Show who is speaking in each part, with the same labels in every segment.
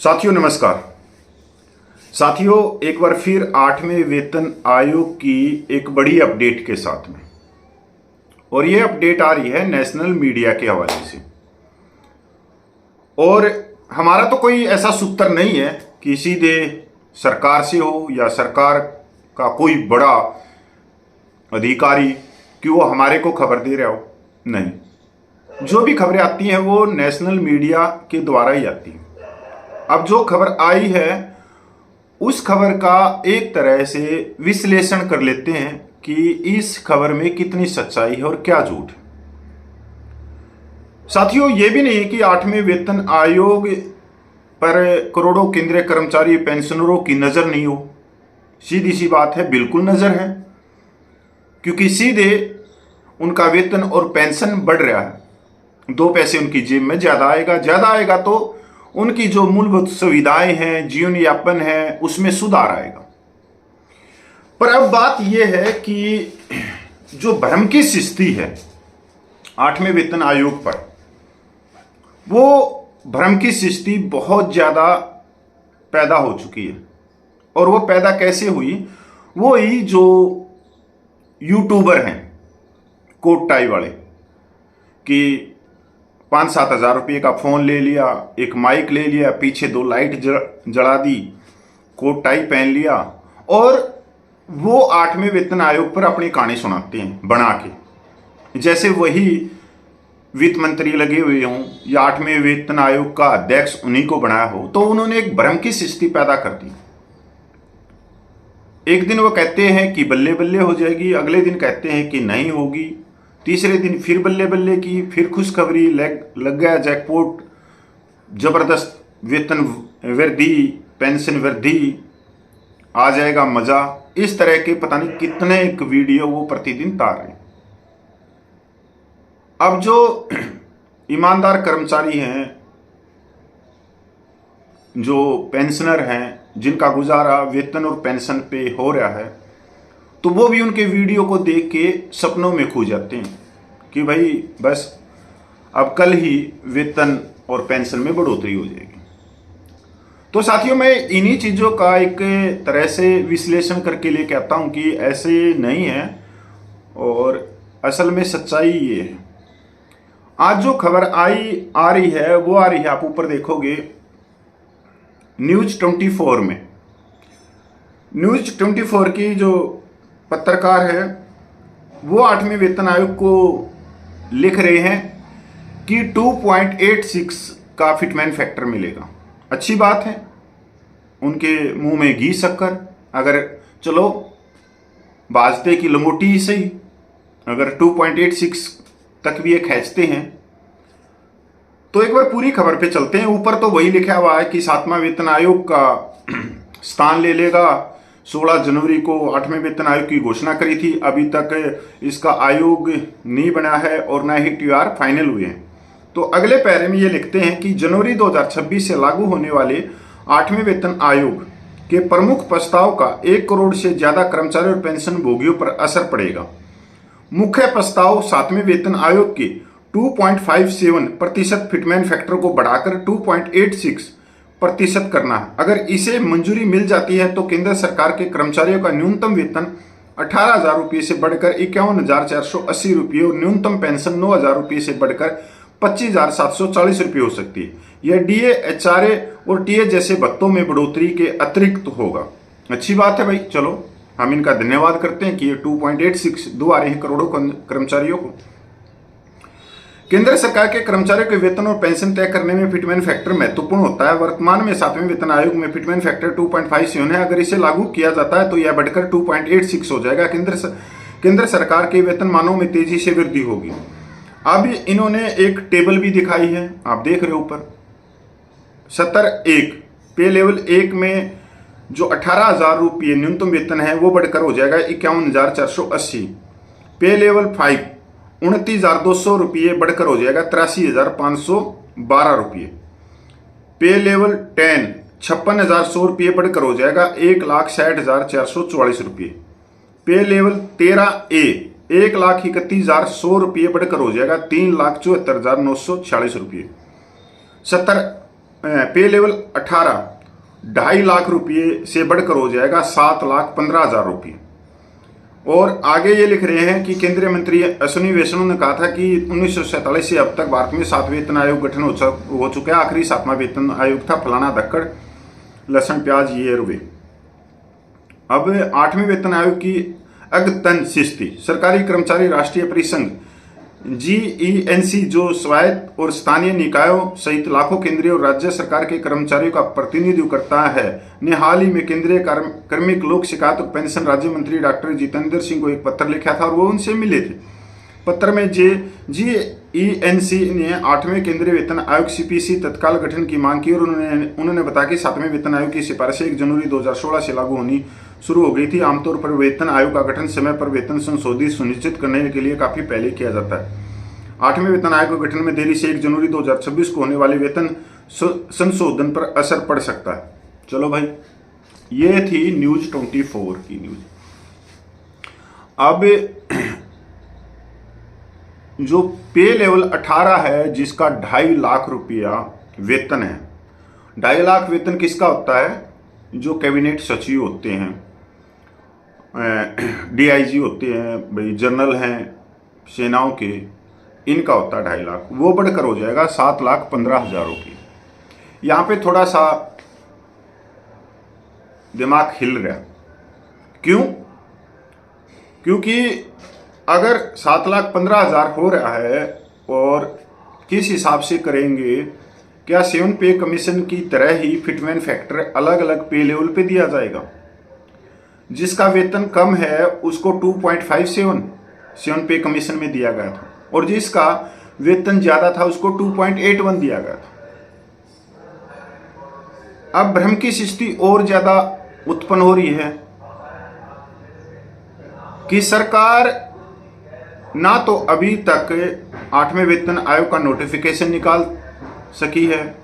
Speaker 1: साथियों नमस्कार। साथियों एक बार फिर 8वें वेतन आयोग की एक बड़ी अपडेट के साथ में, और ये अपडेट आ रही है नेशनल मीडिया के हवाले से। और हमारा तो कोई ऐसा सूत्र नहीं है कि सीधे सरकार से हो या सरकार का कोई बड़ा अधिकारी कि वो हमारे को खबर दे रहा हो, नहीं। जो भी खबरें आती हैं वो नेशनल मीडिया के द्वारा ही आती हैं। अब जो खबर आई है उस खबर का एक तरह से विश्लेषण कर लेते हैं कि इस खबर में कितनी सच्चाई है और क्या झूठ है। साथियों ये भी नहीं है कि 8वें वेतन आयोग पर करोड़ों केंद्रीय कर्मचारी पेंशनरों की नजर नहीं हो। सीधी सी बात है, बिल्कुल नजर है, क्योंकि सीधे उनका वेतन और पेंशन बढ़ रहा है। 2 पैसे उनकी जेब में ज्यादा आएगा तो उनकी जो मूलभूत सुविधाएं हैं, जीवन यापन है, उसमें सुधार आएगा। पर अब बात यह है कि जो भ्रम की सृष्टि है 8वें वेतन आयोग पर, वो भ्रम की सृष्टि बहुत ज्यादा पैदा हो चुकी है। और वो पैदा कैसे हुई? वो ही जो यूट्यूबर हैं कोट टाई वाले, कि 5-7 हज़ार रुपये का फोन ले लिया, एक माइक ले लिया, पीछे 2 लाइट जला दी, कोट टाई पहन लिया, और वो 8वें वेतन आयोग पर अपनी कहानी सुनाते हैं बना के, जैसे वही वित्त मंत्री लगे हुए हों या 8वें वेतन आयोग का अध्यक्ष उन्हीं को बनाया हो। तो उन्होंने एक भ्रम की सृष्टि पैदा कर दी। एक दिन वो कहते हैं कि बल्ले बल्ले हो जाएगी, अगले दिन कहते हैं कि नहीं होगी, तीसरे दिन फिर बल्ले बल्ले की, फिर खुशखबरी, लग गया जैकपॉट, जबरदस्त वेतन वृद्धि, पेंशन वृद्धि, आ जाएगा मजा। इस तरह के पता नहीं कितने एक वीडियो वो प्रतिदिन तार रहे। अब जो ईमानदार कर्मचारी हैं, जो पेंशनर हैं, जिनका गुजारा वेतन और पेंशन पे हो रहा है, तो वो भी उनके वीडियो को देख के सपनों में खो जाते हैं कि भाई बस अब कल ही वेतन और पेंशन में बढ़ोतरी हो जाएगी। तो साथियों मैं इन्हीं चीज़ों का एक तरह से विश्लेषण करके लेके आता हूँ कि ऐसे नहीं है, और असल में सच्चाई ये है। आज जो खबर आ रही है वो आ रही है, आप ऊपर देखोगे न्यूज़ 24 में। न्यूज़ 24 की जो पत्रकार है वो 8वें वेतन आयोग को लिख रहे हैं कि 2.86 का फिटमैन फैक्टर मिलेगा। अच्छी बात है, उनके मुंह में घी शक्कर। अगर चलो बाजते की लंगोटी ही सही, अगर 2.86 तक भी ये खींचते हैं तो एक बार पूरी खबर पे चलते हैं। ऊपर तो वही लिखा हुआ है कि 7वां वेतन आयोग का स्थान ले लेगा। 16 जनवरी को 8वें वेतन आयोग की घोषणा करी थी, अभी तक इसका आयोग नहीं बना है और ना ही TR फाइनल हुए हैं। तो अगले पैरे में ये लिखते हैं कि जनवरी 2026 से लागू होने वाले 8वें वेतन आयोग के प्रमुख प्रस्ताव का 1 करोड़ से ज्यादा कर्मचारी और पेंशन भोगियों पर असर पड़ेगा। मुख्य प्रस्ताव 7वें वेतन आयोग के 2.57% फिटमैन फैक्टर को बढ़ाकर 2.86% करना है। अगर इसे मंजूरी मिल जाती है तो केंद्र सरकार के कर्मचारियों का न्यूनतम वेतन 18,000 रुपये से बढ़कर 51,480 रुपये और न्यूनतम पेंशन 9,000 रुपये से बढ़कर 25,740 रुपये हो सकती है। यह DA, HRA और TA जैसे भत्तों में बढ़ोतरी के अतिरिक्त होगा। अच्छी बात है भाई, चलो हम इनका धन्यवाद करते हैं कि ये 2.86 दुआ रहे हैं करोड़ों कर्मचारियों को। केंद्र सरकार के कर्मचारियों के वेतन और पेंशन तय करने में फिटमैन फैक्टर महत्वपूर्ण होता है। वर्तमान में 7वें वेतन आयोग में फिटमैन फैक्टर 2.57 है। अगर इसे लागू किया जाता है तो यह बढ़कर 2.86 हो जाएगा। केंद्र सरकार के वेतन मानों में तेजी से वृद्धि होगी। अब इन्होंने एक टेबल भी दिखाई है, आप देख रहे हो ऊपर। सतर 1 पे लेवल 1 में जो 18,000 रुपये न्यूनतम वेतन है वो बढ़कर हो जाएगा 51,480। पे लेवल 5 29,200 रुपये बढ़कर हो जाएगा 83,512 रुपये। पे लेवल 10 56,100 रुपये बढ़कर हो जाएगा 1,60,444 रुपये। पे लेवल 13A 1,31,100 रुपये बढ़कर हो जाएगा 3,74,946 रुपये। 70 पे लेवल 18 2.5 लाख रुपये से बढ़कर हो जाएगा 7,15,000 रुपये। और आगे ये लिख रहे हैं कि केंद्रीय मंत्री अश्विनी वैष्णव ने कहा था कि 1947 से अब तक भारत में 7 वेतन आयोग गठन हो चुका है। आखिरी 7वां वेतन आयोग था फलाना धक्कड़ लहसुन प्याज ये रुपये। अब 8वें वेतन आयोग की अद्यतन शिस्ती। सरकारी कर्मचारी राष्ट्रीय परिसंघ GENC जो स्वायत्त और स्थानीय निकायों सहित लाखों केंद्रीय और राज्य सरकार के कर्मचारियों का प्रतिनिधित्व करता है, ने हाल ही में केंद्रीय कार्मिक लोक शिकायत और पेंशन राज्य मंत्री डॉक्टर जितेंद्र सिंह को एक पत्र लिखा था और वो उनसे मिले थे। पत्र में GENC ने 8वें केंद्रीय वेतन आयोग CPC तत्काल गठन की मांग की और उन्होंने बताया कि 7वें वेतन आयोग की सिफारिशें 1 जनवरी 2016 से लागू होनी शुरू हो गई थी। आमतौर पर वेतन आयोग का गठन समय पर वेतन संशोधित सुनिश्चित करने के लिए काफी पहले किया जाता है। 8वें वेतन आयोग के गठन में देरी से 1 जनवरी 2026 को होने वाले वेतन संशोधन पर असर पड़ सकता है। चलो भाई, ये थी न्यूज 24 की न्यूज। अब जो पे लेवल 18 है जिसका 2.5 लाख रुपया वेतन है। 2.5 लाख वेतन किसका होता है? जो कैबिनेट सचिव होते हैं, DIG होते हैं, भाई जनरल हैं सेनाओं के, इनका होता है 2.5 लाख। वो बढ़कर हो जाएगा 7,15,000 रुपये। यहाँ पे थोड़ा सा दिमाग हिल रहा। क्यों? क्योंकि अगर 7,15,000 हो रहा है और किस हिसाब से करेंगे, क्या 7 पे कमीशन की तरह ही फिटमैन फैक्टर अलग अलग पे लेवल पे दिया जाएगा? जिसका वेतन कम है उसको 2.57 पे कमीशन में दिया गया था और जिसका वेतन ज्यादा था उसको 2.81 दिया गया था। अब भ्रम की स्थिति और ज्यादा उत्पन्न हो रही है कि सरकार ना तो अभी तक 8वें वेतन आयोग का नोटिफिकेशन निकाल सकी है,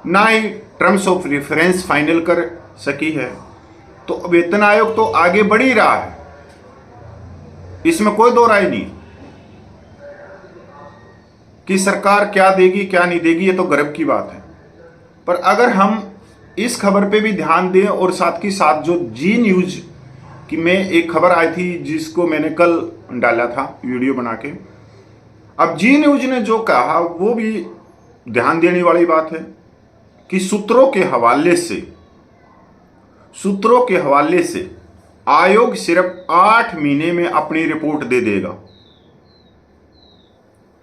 Speaker 1: ना ही टर्म्स ऑफ रेफरेंस फाइनल कर सकी है। तो वेतन आयोग तो आगे बढ़ ही रहा है, इसमें कोई दो राय नहीं। कि सरकार क्या देगी क्या नहीं देगी ये तो गर्व की बात है। पर अगर हम इस खबर पे भी ध्यान दें और साथ ही साथ जो जी न्यूज की में एक खबर आई थी जिसको मैंने कल डाला था वीडियो बना के, अब जी न्यूज ने जो कहा वो भी ध्यान देने वाली बात है कि सूत्रों के हवाले से आयोग सिर्फ 8 महीने में अपनी रिपोर्ट दे देगा,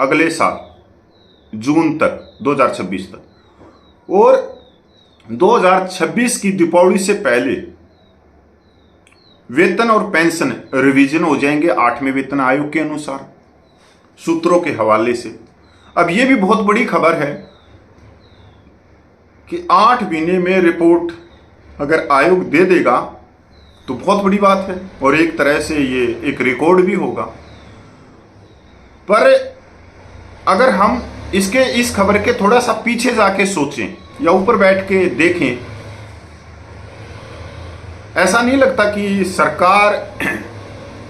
Speaker 1: अगले साल जून तक 2026 तक, और 2026 की दीपावली से पहले वेतन और पेंशन रिवीजन हो जाएंगे 8वें वेतन आयोग के अनुसार, सूत्रों के हवाले से। अब यह भी बहुत बड़ी खबर है कि 8 महीने में रिपोर्ट अगर आयोग दे देगा तो बहुत बड़ी बात है और एक तरह से ये एक रिकॉर्ड भी होगा। पर अगर हम इस खबर के थोड़ा सा पीछे जाके सोचें या ऊपर बैठ के देखें, ऐसा नहीं लगता कि सरकार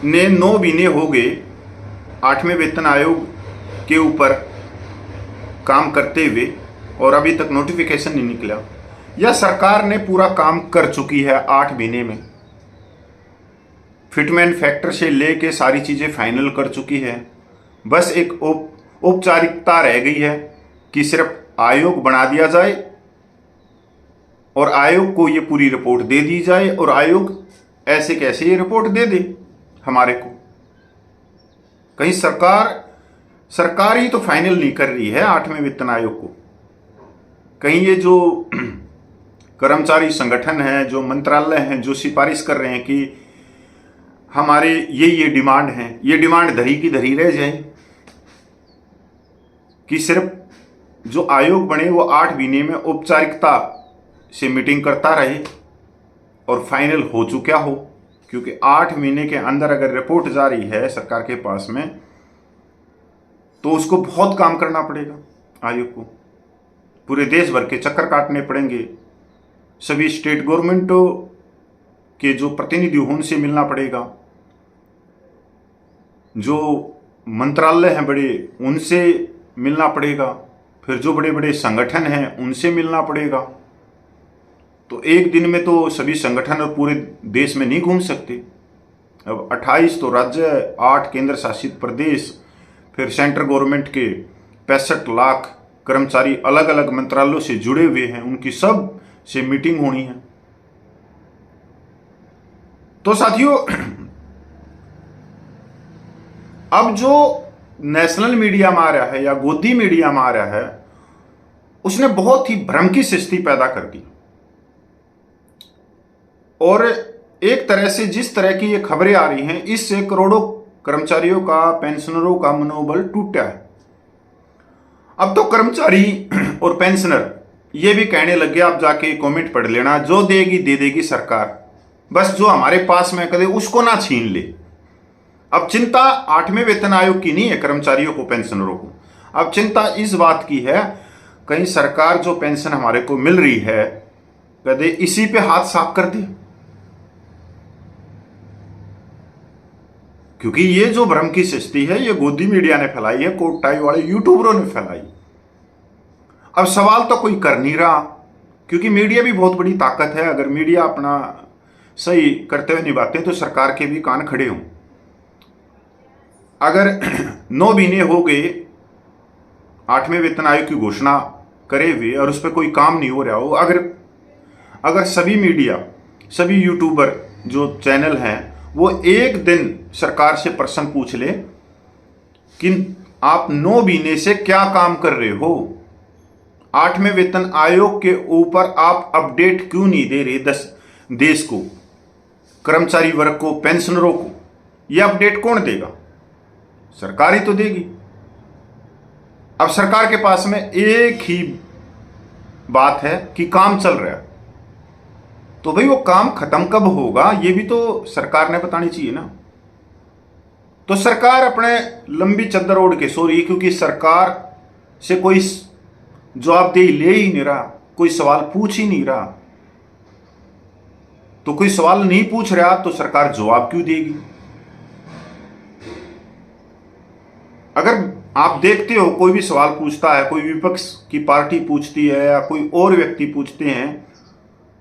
Speaker 1: ने 9 महीने हो गए 8वें वेतन आयोग के ऊपर काम करते हुए और अभी तक नोटिफिकेशन नहीं निकला, या सरकार ने पूरा काम कर चुकी है 8 महीने में, फिटमैन फैक्टर से लेके सारी चीजें फाइनल कर चुकी है। बस एक औपचारिकता रह गई है कि सिर्फ आयोग बना दिया जाए और आयोग को ये पूरी रिपोर्ट दे दी जाए और आयोग ऐसे कैसे ये रिपोर्ट दे दे हमारे को। कहीं सरकार ही तो फाइनल नहीं कर रही है 8वें वेतन आयोग को। कहीं ये जो कर्मचारी संगठन है, जो मंत्रालय हैं, जो सिफारिश कर रहे हैं कि हमारे ये डिमांड है, ये डिमांड धरी की धरी रह जाए कि सिर्फ जो आयोग बने वो 8 महीने में औपचारिकता से मीटिंग करता रहे और फाइनल हो चुका हो। क्योंकि 8 महीने के अंदर अगर रिपोर्ट जारी है सरकार के पास में तो उसको बहुत काम करना पड़ेगा आयोग को, पूरे देश भर के चक्कर काटने पड़ेंगे, सभी स्टेट गवर्नमेंटों के जो प्रतिनिधि हों उनसे मिलना पड़ेगा, जो मंत्रालय हैं बड़े उनसे मिलना पड़ेगा, फिर जो बड़े बड़े संगठन हैं उनसे मिलना पड़ेगा। तो एक दिन में तो सभी संगठन और पूरे देश में नहीं घूम सकते। अब 28 तो राज्य, 8 केंद्र शासित प्रदेश, फिर सेंट्रल गवर्नमेंट के 65 लाख कर्मचारी अलग अलग मंत्रालयों से जुड़े हुए हैं, उनकी सब से मीटिंग होनी है। तो साथियों, अब जो नेशनल मीडिया में आ रहा है या गोदी मीडिया में आ रहा है, उसने बहुत ही भ्रम की स्थिति पैदा कर दी। और एक तरह से जिस तरह की ये खबरें आ रही हैं, इससे करोड़ों कर्मचारियों का, पेंशनरों का मनोबल टूटा है। अब तो कर्मचारी और पेंशनर ये भी कहने लगे, आप जाके कमेंट पढ़ लेना, जो देगी दे देगी सरकार, बस जो हमारे पास में करे उसको ना छीन ले। अब चिंता 8वें वेतन आयोग की नहीं है कर्मचारियों को, पेंशनरों को। अब चिंता इस बात की है, कहीं सरकार जो पेंशन हमारे को मिल रही है, कदे इसी पे हाथ साफ कर दे। क्योंकि ये जो भ्रम की सृष्टि है, ये गोदी मीडिया ने फैलाई है, कोट टाई वाले यूट्यूबरों ने फैलाई। अब सवाल तो कोई कर नहीं रहा, क्योंकि मीडिया भी बहुत बड़ी ताकत है। अगर मीडिया अपना सही कर्तव्य निभाते हैं तो सरकार के भी कान खड़े हों। अगर 9 महीने हो गए 8वें वेतन आयोग की घोषणा करे हुए और उस पर कोई काम नहीं हो रहा हो, अगर सभी मीडिया, सभी यूट्यूबर जो चैनल हैं, वो एक दिन सरकार से प्रश्न पूछ ले कि आप 9 महीने से क्या काम कर रहे हो, 8वें वेतन आयोग के ऊपर आप अपडेट क्यों नहीं दे रहे देश को, कर्मचारी वर्ग को, पेंशनरों को, यह अपडेट कौन देगा? सरकार ही तो देगी। अब सरकार के पास में एक ही बात है कि काम चल रहा है, तो भाई वो काम खत्म कब होगा ये भी तो सरकार ने बतानी चाहिए ना। तो सरकार अपने लंबी चद्दर ओढ़ के सो रही है, क्योंकि सरकार से कोई जवाबदेही ले ही नहीं रहा, कोई सवाल पूछ ही नहीं रहा। तो कोई सवाल नहीं पूछ रहा तो सरकार जवाब क्यों देगी? अगर आप देखते हो कोई भी सवाल पूछता है, कोई विपक्ष की पार्टी पूछती है या कोई और व्यक्ति पूछते हैं,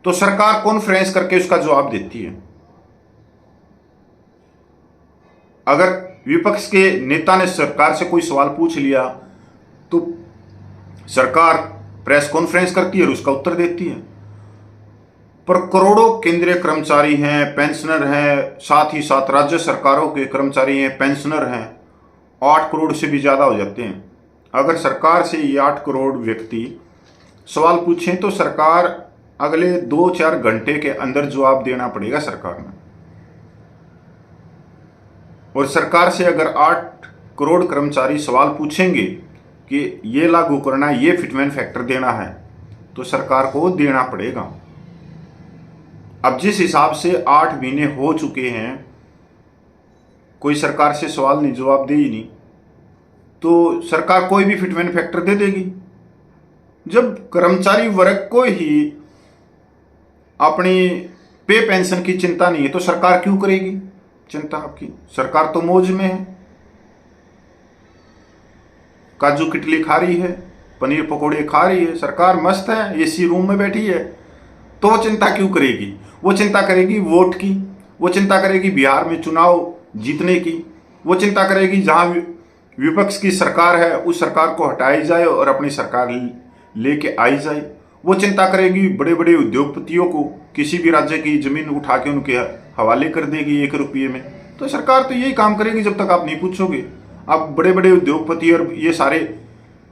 Speaker 1: तो सरकार कॉन्फ्रेंस करके उसका जवाब देती है। अगर विपक्ष के नेता ने सरकार से कोई सवाल पूछ लिया तो सरकार प्रेस कॉन्फ्रेंस करती है और उसका उत्तर देती है। पर करोड़ों केंद्रीय कर्मचारी हैं, पेंशनर हैं, साथ ही साथ राज्य सरकारों के कर्मचारी हैं, पेंशनर हैं, 8 करोड़ से भी ज़्यादा हो जाते हैं। अगर सरकार से ये 8 करोड़ व्यक्ति सवाल पूछें तो सरकार अगले 2-4 घंटे के अंदर जवाब देना पड़ेगा सरकार में। और सरकार से अगर 8 करोड़ कर्मचारी सवाल पूछेंगे कि ये लागू करना है, ये फिटमेंट फैक्टर देना है, तो सरकार को देना पड़ेगा। अब जिस हिसाब से 8 महीने हो चुके हैं, कोई सरकार से सवाल नहीं, जवाब दे ही नहीं, तो सरकार कोई भी फिटमेंट फैक्टर दे देगी। जब कर्मचारी वर्ग को ही अपनी पे पेंशन की चिंता नहीं है तो सरकार क्यों करेगी चिंता आपकी? सरकार तो मौज में है, काजू किटली खा रही है, पनीर पकौड़े खा रही है, सरकार मस्त है, एसी रूम में बैठी है। तो वो चिंता क्यों करेगी? वो चिंता करेगी वोट की, वो चिंता करेगी बिहार में चुनाव जीतने की, वो चिंता करेगी जहां विपक्ष की सरकार है उस सरकार को हटाई जाए और अपनी सरकार लेके आई जाए। वो चिंता करेगी बड़े बड़े उद्योगपतियों को, किसी भी राज्य की जमीन उठा के उनके हवाले कर देगी 1 रुपये में। तो सरकार तो यही काम करेगी जब तक आप नहीं पूछोगे। अब बड़े बड़े उद्योगपति और ये सारे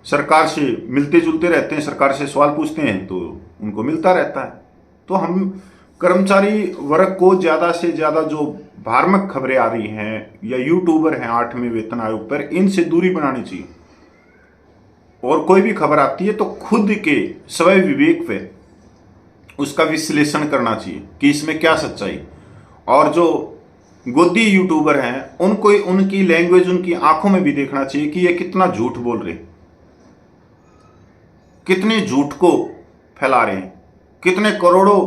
Speaker 1: सरकार से मिलते जुलते रहते हैं, सरकार से सवाल पूछते हैं तो उनको मिलता रहता है। तो हम कर्मचारी वर्ग को ज़्यादा से ज़्यादा जो भ्रामक खबरें आ रही हैं या यूट्यूबर हैं 8वें वेतन आयोग पर, इनसे दूरी बनानी चाहिए। और कोई भी खबर आती है तो खुद के स्वयं विवेक पे उसका विश्लेषण करना चाहिए कि इसमें क्या सच्चाई। और जो गोदी यूट्यूबर हैं उनको उनकी लैंग्वेज, उनकी आंखों में भी देखना चाहिए कि ये कितना झूठ बोल रहे, कितने झूठ को फैला रहे हैं, कितने करोड़ों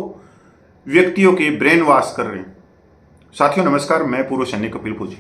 Speaker 1: व्यक्तियों के ब्रेन वॉश कर रहे हैं। साथियों नमस्कार, मैं पूर्व सैनिक कपिल फौजी।